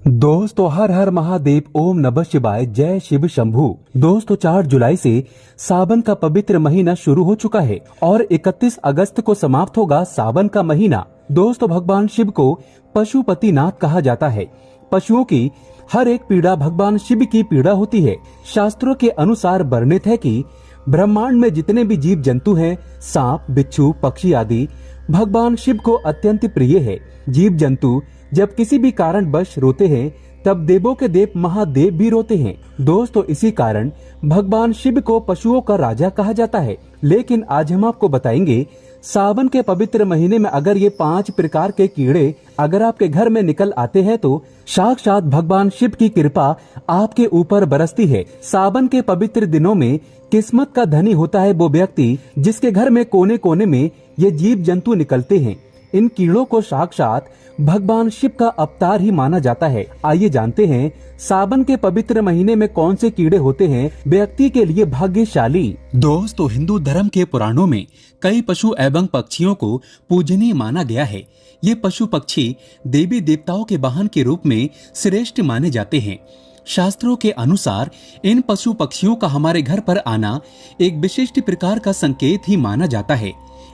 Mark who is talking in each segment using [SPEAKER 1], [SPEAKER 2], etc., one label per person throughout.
[SPEAKER 1] दोस्तों हर हर महादेव, ओम नमः शिवाय, जय शिव शंभू। दोस्तों 4 जुलाई से सावन का पवित्र महीना शुरू हो चुका है और 31 अगस्त को समाप्त होगा सावन का महीना। दोस्तों भगवान शिव को पशुपतिनाथ कहा जाता है। पशुओं की हर एक पीड़ा भगवान शिव की पीड़ा होती है। शास्त्रों के अनुसार वर्णित है कि ब्रह्मांड में जितने भी जीव जंतु हैं, सांप, बिच्छू, पक्षी आदि भगवान शिव को अत्यंत प्रिय है। जीव जंतु जब किसी भी कारणवश रोते हैं तब देवों के देव महादेव भी रोते हैं। दोस्तों इसी कारण भगवान शिव को पशुओं का राजा कहा जाता है। लेकिन आज हम आपको बताएंगे सावन के पवित्र महीने में अगर ये 5 प्रकार के कीड़े अगर आपके घर में निकल आते हैं तो साक्षात भगवान शिव की कृपा आपके ऊपर बरसती है। सावन के पवित्र दिनों में किस्मत का धनी होता है वो व्यक्ति जिसके घर में कोने कोने में ये जीव जंतु निकलते हैं। इन कीड़ों को साक्षात भगवान शिव का अवतार ही माना जाता है। आइए जानते हैं सावन के पवित्र महीने में कौन से कीड़े होते हैं व्यक्ति के लिए भाग्यशाली। दोस्तों हिंदू धर्म के पुराणों में कई पशु एवं पक्षियों को पूजनीय माना गया है। ये पशु पक्षी देवी देवताओं के वाहन के रूप में श्रेष्ठ माने जाते हैं। शास्त्रों के अनुसार इन पशु पक्षियों का हमारे घर पर आना एक विशिष्ट प्रकार का संकेत ही माना जाता है।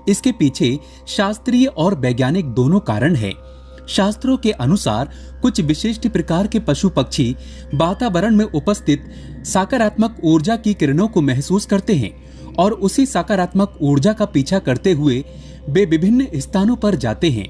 [SPEAKER 1] इसके पीछे शास्त्रीय और वैज्ञानिक दोनों कारण है। शास्त्रों के अनुसार कुछ विशिष्ट प्रकार के पशु पक्षी वातावरण में उपस्थित सकारात्मक ऊर्जा की किरणों को महसूस करते हैं और उसी सकारात्मक ऊर्जा का पीछा करते हुए वे विभिन्न स्थानों पर जाते हैं।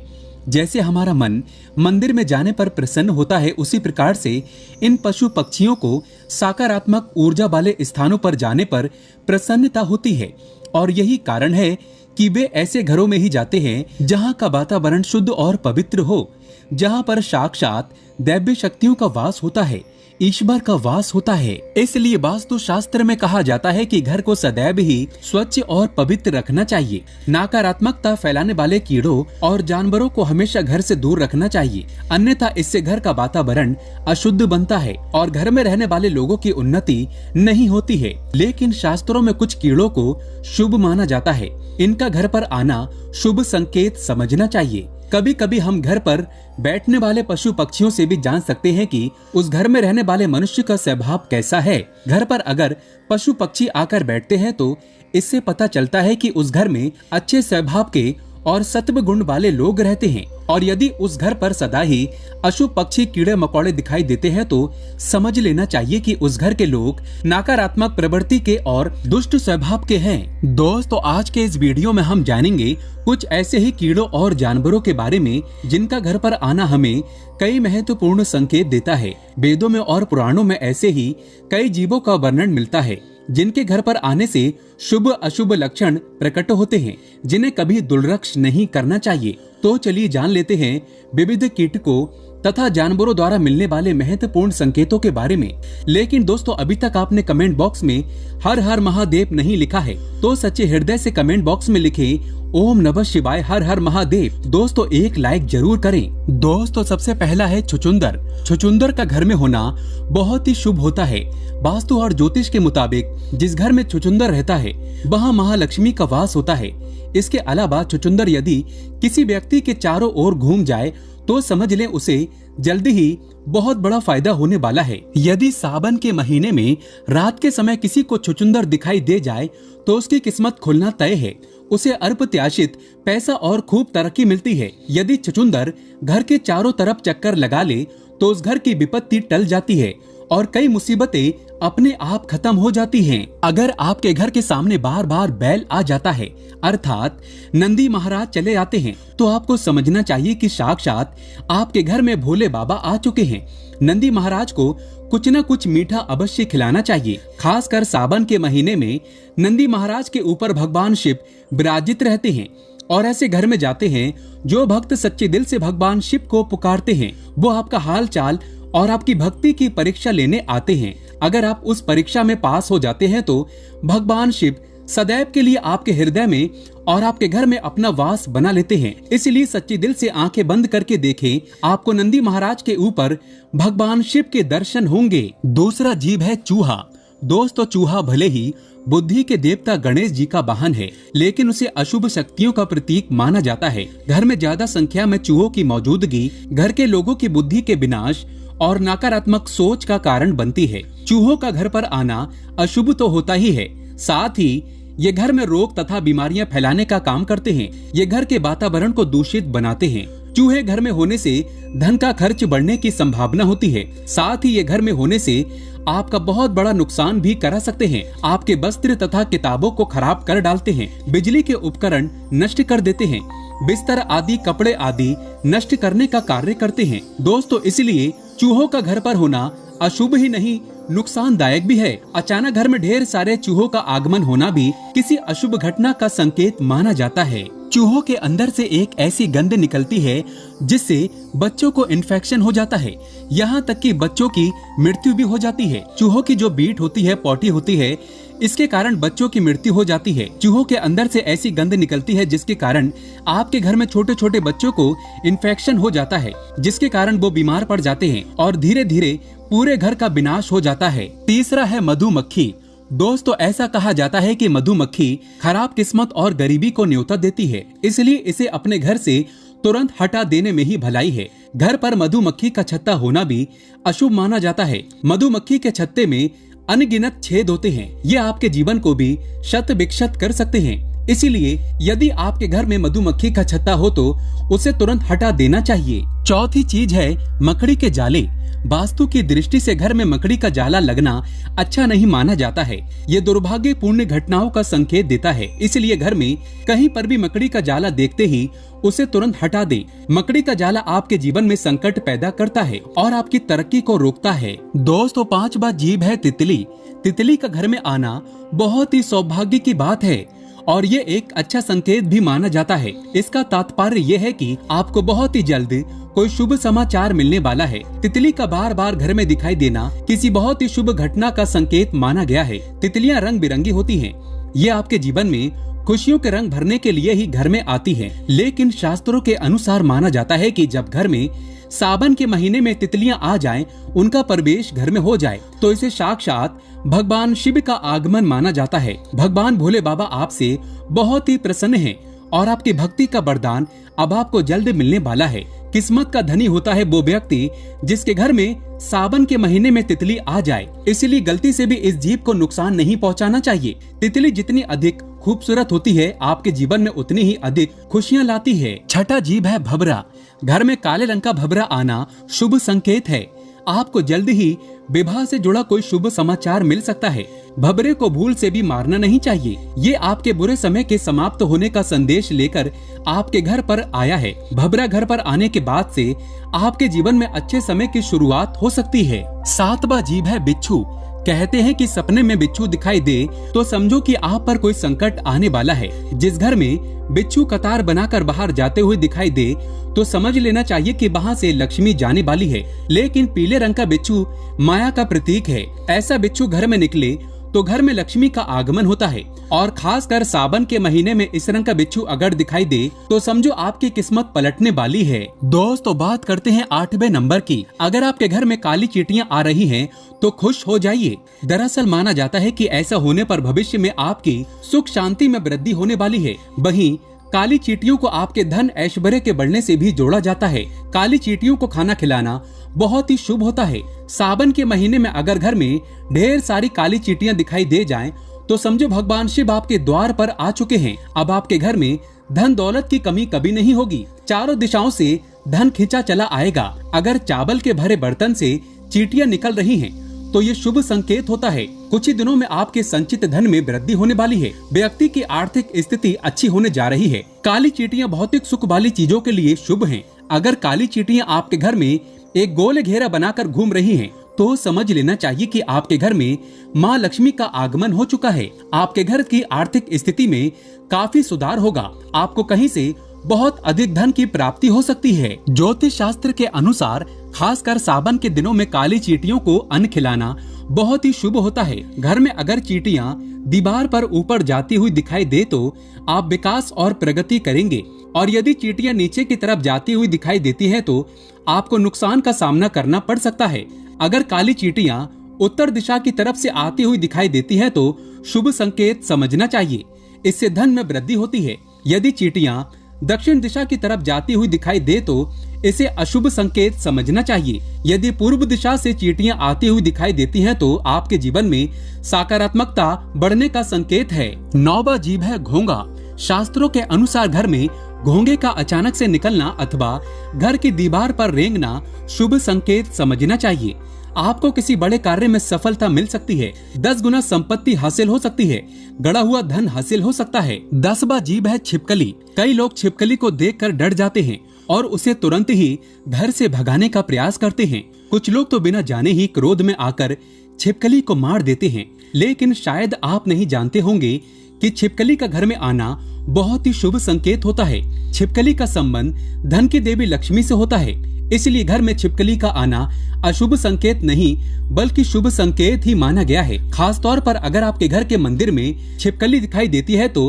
[SPEAKER 1] जैसे हमारा मन मंदिर में जाने पर प्रसन्न होता है, उसी प्रकार से इन पशु पक्षियों को सकारात्मक ऊर्जा वाले स्थानों पर जाने पर प्रसन्नता होती है। और यही कारण है कि वे ऐसे घरों में ही जाते हैं जहां का वातावरण शुद्ध और पवित्र हो, जहां पर साक्षात दैवी शक्तियों का वास होता है, ईश्वर का वास होता है। इसलिए वास्तु शास्त्र में कहा जाता है कि घर को सदैव ही स्वच्छ और पवित्र रखना चाहिए। नकारात्मकता फैलाने वाले कीड़ों और जानवरों को हमेशा घर से दूर रखना चाहिए, अन्यथा इससे घर का वातावरण अशुद्ध बनता है और घर में रहने वाले लोगों की उन्नति नहीं होती है। लेकिन शास्त्रों में कुछ कीड़ों को शुभ माना जाता है। इनका घर पर आना शुभ संकेत समझना चाहिए। कभी कभी हम घर पर बैठने वाले पशु पक्षियों से भी जान सकते हैं कि उस घर में रहने वाले मनुष्य का स्वभाव कैसा है। घर पर अगर पशु पक्षी आकर बैठते हैं तो इससे पता चलता है कि उस घर में अच्छे स्वभाव के और सत्व गुण वाले लोग रहते हैं। और यदि उस घर पर सदा ही अशुभ पक्षी कीड़े मकोड़े दिखाई देते हैं तो समझ लेना चाहिए कि उस घर के लोग नकारात्मक प्रवृत्ति के और दुष्ट स्वभाव के हैं। दोस्तों आज के इस वीडियो में हम जानेंगे कुछ ऐसे ही कीड़ों और जानवरों के बारे में जिनका घर पर आना हमें कई महत्वपूर्ण संकेत देता है। वेदों में और पुराणों में ऐसे ही कई जीवों का वर्णन मिलता है जिनके घर पर आने से शुभ अशुभ लक्षण प्रकट होते हैं, जिन्हें कभी दुर्लक्ष्य नहीं करना चाहिए। तो चलिए जान लेते हैं विविध कीटकों तथा जानवरों द्वारा मिलने वाले महत्वपूर्ण संकेतों के बारे में। लेकिन दोस्तों अभी तक आपने कमेंट बॉक्स में हर हर महादेव नहीं लिखा है तो सच्चे हृदय से कमेंट बॉक्स में लिखें ओम नमः शिवाय, हर हर महादेव। दोस्तों एक लाइक जरूर करें। दोस्तों सबसे पहला है छुचुंदर। छुचुंदर का घर में होना बहुत ही शुभ होता है। वास्तु और ज्योतिष के मुताबिक जिस घर में छुचुंदर रहता है वहाँ महालक्ष्मी का वास होता है। इसके अलावा छुचुंदर यदि किसी व्यक्ति के चारों ओर घूम जाए तो समझ लें उसे जल्दी ही बहुत बड़ा फायदा होने वाला है। यदि सावन के महीने में रात के समय किसी को छुचुंदर दिखाई दे जाए तो उसकी किस्मत खुलना तय है। उसे अप्रत्याशित पैसा और खूब तरक्की मिलती है। यदि छुचुंदर घर के चारों तरफ चक्कर लगा ले तो उस घर की विपत्ति टल जाती है और कई मुसीबतें अपने आप खत्म हो जाती हैं। अगर आपके घर के सामने बार बार बैल आ जाता है अर्थात नंदी महाराज चले आते हैं तो आपको समझना चाहिए कि साक्षात आपके घर में भोले बाबा आ चुके हैं। नंदी महाराज को कुछ न कुछ मीठा अवश्य खिलाना चाहिए। खासकर सावन के महीने में नंदी महाराज के ऊपर भगवान शिव विराजित रहते हैं और ऐसे घर में जाते हैं जो भक्त सच्चे दिल से भगवान शिव को पुकारते हैं। वो आपका हाल चाल और आपकी भक्ति की परीक्षा लेने आते हैं। अगर आप उस परीक्षा में पास हो जाते हैं तो भगवान शिव सदैव के लिए आपके हृदय में और आपके घर में अपना वास बना लेते हैं। इसलिए सच्चे दिल से आंखें बंद करके देखें, आपको नंदी महाराज के ऊपर भगवान शिव के दर्शन होंगे। दूसरा जीव है चूहा। दोस्तों चूहा भले ही बुद्धि के देवता गणेश जी का वाहन है, लेकिन उसे अशुभ शक्तियों का प्रतीक माना जाता है। घर में ज्यादा संख्या में चूहों की मौजूदगी घर के लोगों की बुद्धि के विनाश और नकारात्मक सोच का कारण बनती है। चूहों का घर पर आना अशुभ तो होता ही है, साथ ही ये घर में रोग तथा बीमारियां फैलाने का काम करते हैं। ये घर के वातावरण को दूषित बनाते हैं। चूहे घर में होने से धन का खर्च बढ़ने की संभावना होती है। साथ ही ये घर में होने से आपका बहुत बड़ा नुकसान भी करा सकते हैं। आपके वस्त्र तथा किताबों को खराब कर डालते हैं, बिजली के उपकरण नष्ट कर देते हैं, बिस्तर आदि कपड़े आदि नष्ट करने का कार्य करते हैं। दोस्तों, इसलिए चूहों का घर पर होना अशुभ ही नहीं, नुकसानदायक भी है। अचानक घर में ढेर सारे चूहों का आगमन होना भी किसी अशुभ घटना का संकेत माना जाता है। चूहों के अंदर से एक ऐसी गंध निकलती है जिससे बच्चों को इन्फेक्शन हो जाता है, यहाँ तक कि बच्चों की मृत्यु भी हो जाती है। चूहों की जो बीट होती है, पॉटी होती है, इसके कारण बच्चों की मृत्यु हो जाती है। चूहों के अंदर से ऐसी गंध निकलती है जिसके कारण आपके घर में छोटे छोटे बच्चों को इन्फेक्शन हो जाता है, जिसके कारण वो बीमार पड़ जाते हैं और धीरे धीरे पूरे घर का विनाश हो जाता है। तीसरा है मधुमक्खी। दोस्तों, ऐसा कहा जाता है कि मधुमक्खी खराब किस्मत और गरीबी को न्योता देती है, इसलिए इसे अपने घर से तुरंत हटा देने में ही भलाई है। घर पर मधुमक्खी का छत्ता होना भी अशुभ माना जाता है। मधुमक्खी के छत्ते में अनगिनत छेद होते हैं, ये आपके जीवन को भी शत विक्षत कर सकते हैं। इसीलिए यदि आपके घर में मधुमक्खी का छत्ता हो तो उसे तुरंत हटा देना चाहिए। चौथी चीज है मकड़ी के जाले। वास्तु की दृष्टि से घर में मकड़ी का जाला लगना अच्छा नहीं माना जाता है। ये दुर्भाग्यपूर्ण घटनाओं का संकेत देता है, इसलिए घर में कहीं पर भी मकड़ी का जाला देखते ही उसे तुरंत हटा दें। मकड़ी का जाला आपके जीवन में संकट पैदा करता है और आपकी तरक्की को रोकता है। दोस्तों, पांचवा जीव है तितली। तितली का घर में आना बहुत ही सौभाग्य की बात है और ये एक अच्छा संकेत भी माना जाता है। इसका तात्पर्य ये है कि आपको बहुत ही जल्द कोई शुभ समाचार मिलने वाला है। तितली का बार बार घर में दिखाई देना किसी बहुत ही शुभ घटना का संकेत माना गया है। तितलियां रंग बिरंगी होती हैं। ये आपके जीवन में खुशियों के रंग भरने के लिए ही घर में आती हैं। लेकिन शास्त्रों के अनुसार माना जाता है कि जब घर में सावन के महीने में तितलियां आ जाएं, उनका प्रवेश घर में हो जाए, तो इसे साक्षात भगवान शिव का आगमन माना जाता है। भगवान भोले बाबा आपसे बहुत ही प्रसन्न हैं और आपकी भक्ति का वरदान अब आपको जल्द मिलने वाला है। किस्मत का धनी होता है वो व्यक्ति जिसके घर में सावन के महीने में तितली आ जाए, इसलिए गलती से भी इस जीव को नुकसान नहीं पहुंचाना चाहिए। तितली जितनी अधिक खूबसूरत होती है, आपके जीवन में उतनी ही अधिक खुशियां लाती है। छठा जीव है भंवरा। घर में काले रंग का भंवरा आना शुभ संकेत है। आपको जल्द ही विवाह से जुड़ा कोई शुभ समाचार मिल सकता है। भंवरे को भूल से भी मारना नहीं चाहिए। ये आपके बुरे समय के समाप्त होने का संदेश लेकर आपके घर पर आया है। भंवरा घर पर आने के बाद से आपके जीवन में अच्छे समय की शुरुआत हो सकती है। सातवां जीव है बिच्छू। कहते हैं कि सपने में बिच्छू दिखाई दे तो समझो कि आप पर कोई संकट आने वाला है। जिस घर में बिच्छू कतार बनाकर बाहर जाते हुए दिखाई दे तो समझ लेना चाहिए कि वहाँ से लक्ष्मी जाने वाली है। लेकिन पीले रंग का बिच्छू माया का प्रतीक है। ऐसा बिच्छू घर में निकले तो घर में लक्ष्मी का आगमन होता है और खासकर सावन के महीने में इस रंग का बिच्छू अगर दिखाई दे तो समझो आपकी किस्मत पलटने वाली है। दोस्तों, बात करते हैं 8वें नंबर की। अगर आपके घर में काली चींटियां आ रही हैं तो खुश हो जाइए। दरअसल माना जाता है कि ऐसा होने पर भविष्य में आपकी सुख शांति में वृद्धि होने वाली है। वहीं काली चींटियों को आपके धन ऐश्वर्य के बढ़ने से भी जोड़ा जाता है। काली चींटियों को खाना खिलाना बहुत ही शुभ होता है। सावन के महीने में अगर घर में ढेर सारी काली चींटियां दिखाई दे जाएं, तो समझो भगवान शिव आपके द्वार पर आ चुके हैं। अब आपके घर में धन दौलत की कमी कभी नहीं होगी। चारों दिशाओं से धन खींचा चला आएगा। अगर चावल के भरे बर्तन से चींटियां निकल रही हैं, तो ये शुभ संकेत होता है। कुछ ही दिनों में आपके संचित धन में वृद्धि होने वाली है। व्यक्ति की आर्थिक स्थिति अच्छी होने जा रही है। काली चींटियां भौतिक सुख वाली चीजों के लिए शुभ हैं। अगर काली चींटियां आपके घर में एक गोल घेरा बनाकर घूम रही हैं, तो समझ लेना चाहिए कि आपके घर में माँ लक्ष्मी का आगमन हो चुका है। आपके घर की आर्थिक स्थिति में काफी सुधार होगा। आपको कहीं से बहुत अधिक धन की प्राप्ति हो सकती है। ज्योतिष शास्त्र के अनुसार खासकर सावन के दिनों में काली चींटियों को अन्न खिलाना बहुत ही शुभ होता है। घर में अगर चींटियां दीवार पर ऊपर जाती हुई दिखाई दे तो आप विकास और प्रगति करेंगे, और यदि चींटियां नीचे की तरफ जाती हुई दिखाई देती है तो आपको नुकसान का सामना करना पड़ सकता है। अगर काली चींटियां उत्तर दिशा की तरफ से आती हुई दिखाई देती है तो शुभ संकेत समझना चाहिए, इससे धन में वृद्धि होती है। यदि चींटियां दक्षिण दिशा की तरफ जाती हुई दिखाई दे तो इसे अशुभ संकेत समझना चाहिए। यदि पूर्व दिशा से चींटियां आती हुई दिखाई देती हैं तो आपके जीवन में सकारात्मकता बढ़ने का संकेत है। 9वां जीव है घोंघा। शास्त्रों के अनुसार घर में घोंघे का अचानक से निकलना अथवा घर की दीवार पर रेंगना शुभ संकेत समझना चाहिए। आपको किसी बड़े कार्य में सफलता मिल सकती है, 10 गुना संपत्ति हासिल हो सकती है, गड़ा हुआ धन हासिल हो सकता है। 10वां जीव है छिपकली। कई लोग छिपकली को देखकर डर जाते हैं और उसे तुरंत ही घर से भगाने का प्रयास करते हैं। कुछ लोग तो बिना जाने ही क्रोध में आकर छिपकली को मार देते हैं, लेकिन शायद आप नहीं जानते होंगे कि छिपकली का घर में आना बहुत ही शुभ संकेत होता है। छिपकली का संबंध धन की देवी लक्ष्मी से होता है, इसलिए घर में छिपकली का आना अशुभ संकेत नहीं बल्कि शुभ संकेत ही माना गया है। खास तौर पर अगर आपके घर के मंदिर में छिपकली दिखाई देती है तो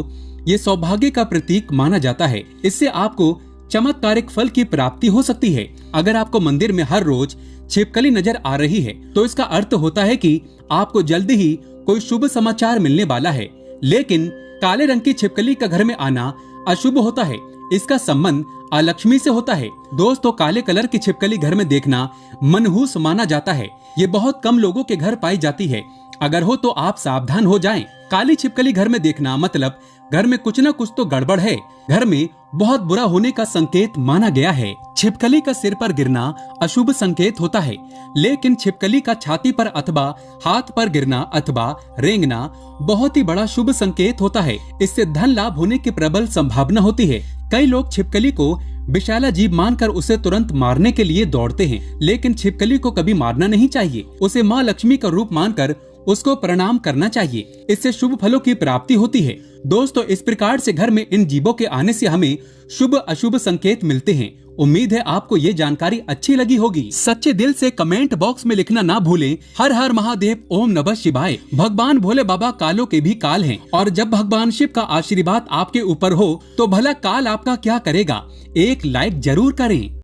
[SPEAKER 1] ये सौभाग्य का प्रतीक माना जाता है। इससे आपको चमत्कारिक फल की प्राप्ति हो सकती है। अगर आपको मंदिर में हर रोज छिपकली नजर आ रही है तो इसका अर्थ होता है कि आपको जल्दी ही कोई शुभ समाचार मिलने वाला है। लेकिन काले रंग की छिपकली का घर में आना अशुभ होता है, इसका संबंध अलक्ष्मी से होता है। दोस्तों, काले कलर की छिपकली घर में देखना मनहूस माना जाता है। ये बहुत कम लोगों के घर पाई जाती है। अगर हो तो आप सावधान हो जाएं। काली छिपकली घर में देखना मतलब घर में कुछ न कुछ तो गड़बड़ है, घर में बहुत बुरा होने का संकेत माना गया है। छिपकली का सिर पर गिरना अशुभ संकेत होता है, लेकिन छिपकली का छाती पर अथवा हाथ पर गिरना अथवा रेंगना बहुत ही बड़ा शुभ संकेत होता है। इससे धन लाभ होने की प्रबल संभावना होती है। कई लोग छिपकली को विशाला जीव मानकर उसे तुरंत मारने के लिए दौड़ते हैं, लेकिन छिपकली को कभी मारना नहीं चाहिए। उसे माँ लक्ष्मी का रूप मानकर उसको प्रणाम करना चाहिए, इससे शुभ फलों की प्राप्ति होती है। दोस्तों, इस प्रकार से घर में इन जीवों के आने से हमें शुभ अशुभ संकेत मिलते हैं। उम्मीद है आपको ये जानकारी अच्छी लगी होगी। सच्चे दिल से कमेंट बॉक्स में लिखना ना भूलें। हर हर महादेव, ओम नमः शिवाय। भगवान भोले बाबा कालों के भी काल हैं, और जब भगवान शिव का आशीर्वाद आपके ऊपर हो तो भला काल आपका क्या करेगा। एक लाइक जरूर करें।